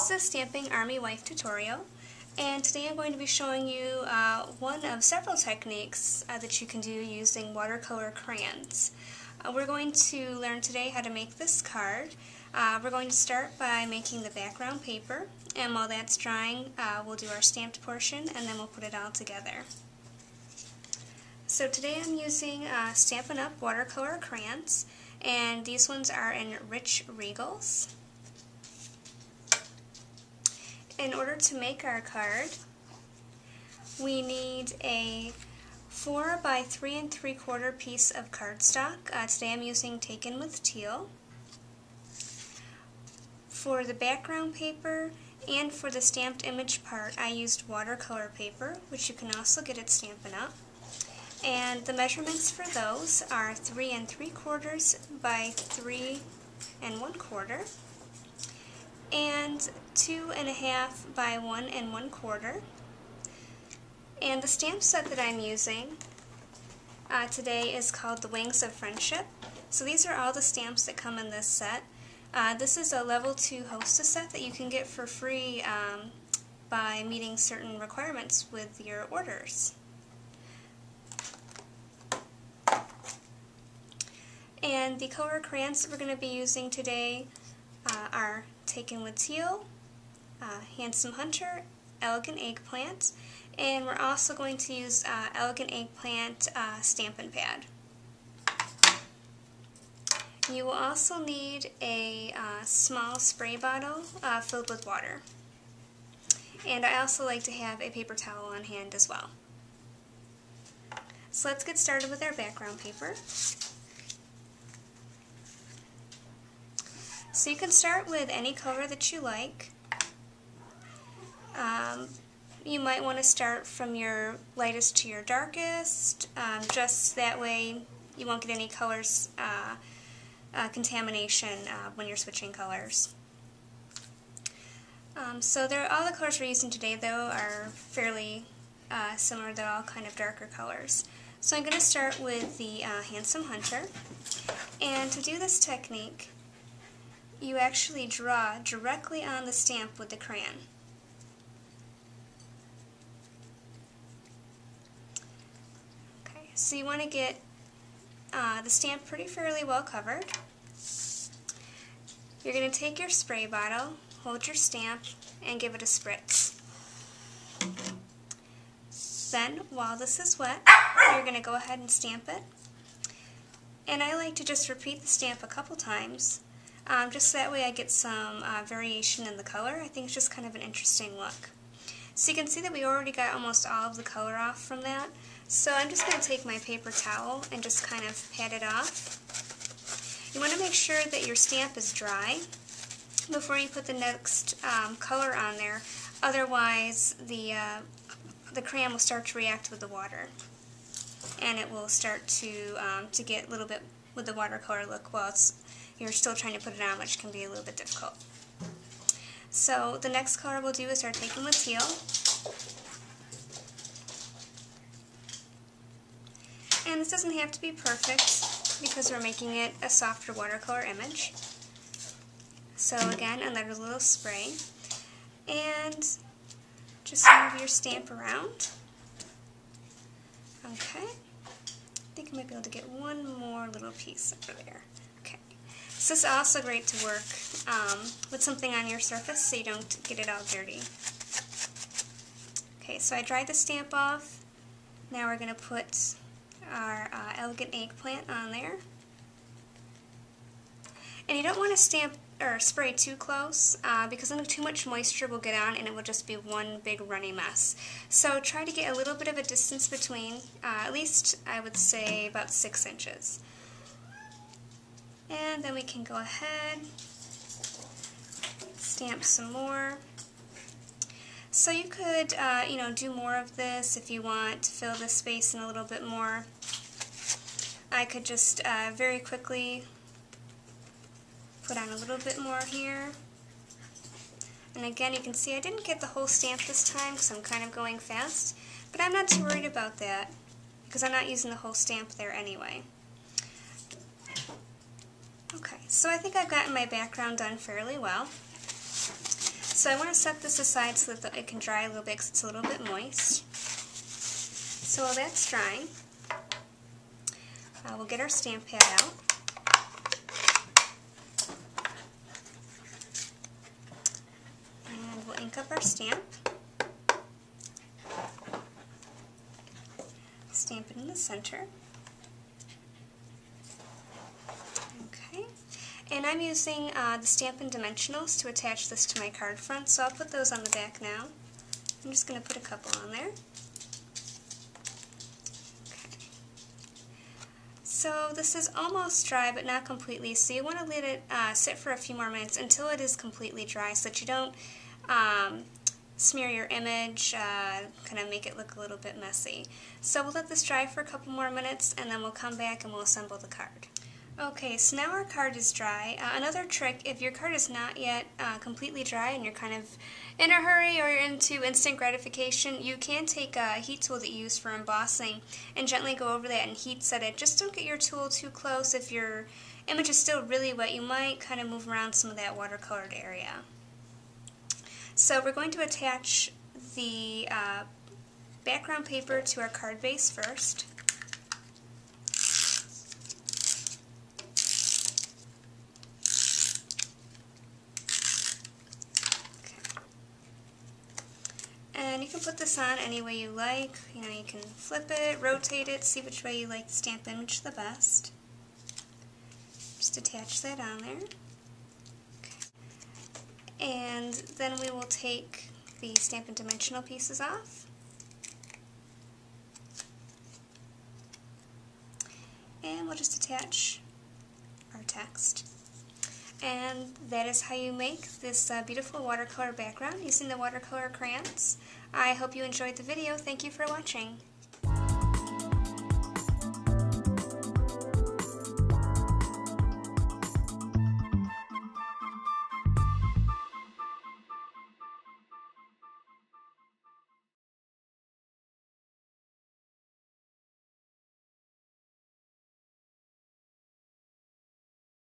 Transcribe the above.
This is a Stamping Army Wife tutorial, and today I'm going to be showing you one of several techniques that you can do using watercolor crayons. We're going to learn today how to make this card. We're going to start by making the background paper, and while that's drying we'll do our stamped portion and then we'll put it all together. So today I'm using Stampin' Up! Watercolor crayons, and these ones are in Rich Regals. In order to make our card, we need a 4 by 3 3/4 piece of cardstock. Today I'm using Taken with Teal. For the background paper and for the stamped image part, I used watercolor paper, which you can also get at Stampin' Up! And the measurements for those are 3 3/4 by 3 1/4. And 2 1/2 by 1 1/4. And the stamp set that I'm using today is called the Wings of Friendship. So these are all the stamps that come in this set. This is a level 2 hostess set that you can get for free by meeting certain requirements with your orders. And the color crayons that we're going to be using today are Taken with Teal, Handsome Hunter, Elegant Eggplant, and we're also going to use Elegant Eggplant Stampin' Pad. You will also need a small spray bottle filled with water. And I also like to have a paper towel on hand as well. So let's get started with our background paper. So you can start with any color that you like. You might want to start from your lightest to your darkest, just that way you won't get any colors contamination when you're switching colors. So all the colors we're using today though are fairly similar. They're all kind of darker colors. So I'm going to start with the Handsome Hunter, and to do this technique you actually draw directly on the stamp with the crayon. Okay, so you want to get the stamp fairly well covered. You're going to take your spray bottle, hold your stamp, and give it a spritz. Then, while this is wet, you're going to go ahead and stamp it. And I like to just repeat the stamp a couple times. Just so that way I get some variation in the color. I think it's just kind of an interesting look. So you can see that we already got almost all of the color off from that. So I'm just going to take my paper towel and just kind of pat it off. You want to make sure that your stamp is dry before you put the next color on there. Otherwise the crayon will start to react with the water, and it will start to get a little bit with the watercolor look while you're still trying to put it on, which can be a little bit difficult. So the next color we'll do is our Taken with Teal. And this doesn't have to be perfect because we're making it a softer watercolor image. So again, another little spray. And just move your stamp around. Okay. I think I might be able to get one more little piece over there. Okay. So this is also great to work with something on your surface so you don't get it all dirty. Okay, so I dried the stamp off. Now we're going to put our Elegant Eggplant on there. And you don't want to stamp or spray too close because then too much moisture will get on and it will just be one big runny mess. So try to get a little bit of a distance between, at least I would say about 6 inches. And then we can go ahead, stamp some more. So you could, do more of this if you want to fill this space in a little bit more. I could just very quickly put on a little bit more here. And again, you can see I didn't get the whole stamp this time because I'm kind of going fast, but I'm not too worried about that because I'm not using the whole stamp there anyway. Okay, so I think I've gotten my background done fairly well. So I want to set this aside so that it can dry a little bit because it's a little bit moist. So while that's drying, we'll get our stamp pad out. And we'll ink up our stamp. Stamp it in the center. Okay. And I'm using the Stampin' Dimensionals to attach this to my card front, so I'll put those on the back now. I'm just going to put a couple on there. Okay. So this is almost dry, but not completely, so you want to let it sit for a few more minutes until it is completely dry so that you don't smear your image, kind of make it look a little bit messy. So we'll let this dry for a couple more minutes and then we'll come back and we'll assemble the card. Okay, so now our card is dry. Another trick, if your card is not yet completely dry and you're kind of in a hurry or you're into instant gratification, you can take a heat tool that you use for embossing and gently go over that and heat set it. Just don't get your tool too close. If your image is still really wet, you might kind of move around some of that watercolored area. So we're going to attach the background paper to our card base first. And you can put this on any way you like. You know, you can flip it, rotate it, see which way you like the stamp image the best. Just attach that on there. And then we will take the Stampin' Dimensional pieces off. And we'll just attach our text. And that is how you make this beautiful watercolor background using the watercolor crayons. I hope you enjoyed the video. Thank you for watching.